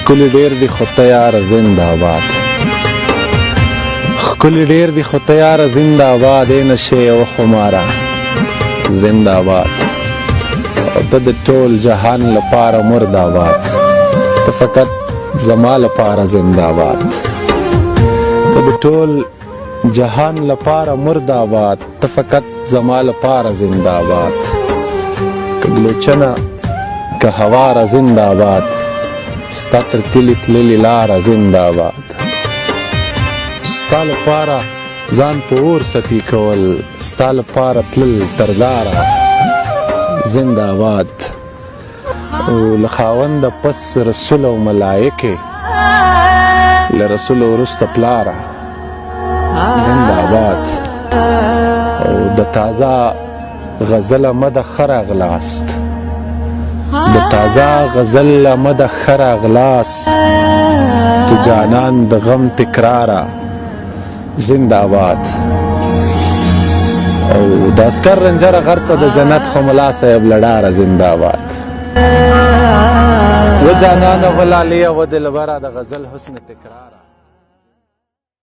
ښکلي ډېر دي خو ته یاره زنده‌باد. ښکلي ډېر دي خو ته یاره زنده‌باد. ای نشې یوه خماره زنده‌باد. او ته د ټول جهان لپاره مرده‌باد. ته فقط زما لپاره زنده‌باد. ته د ټول جهان لپاره مرده‌باد. ته فقط زما لپاره زنده‌باد. که ګلوچنه که هواره زنده‌باد. ستا تر کلي تللې لاره زنده‌باد. ستا لپاره ځان په اور ستی کول، ستا لپاره تلل تر داره زنده‌باد. او له خاونده پس رسول او ملایکې، له رسول وروسته پلاره زنده‌باد. او د تازه غزل مده ښه راغلاست، د تازه غزل مده ښه راغلاست. ته جانان د غم تکراره زنده‌باد. او د عسکر رنجره غرڅه د جنت خو ملا صاحب لډاره زنده‌باد. و جانانه و لالیه و دلبره د غزل حسن تکراره.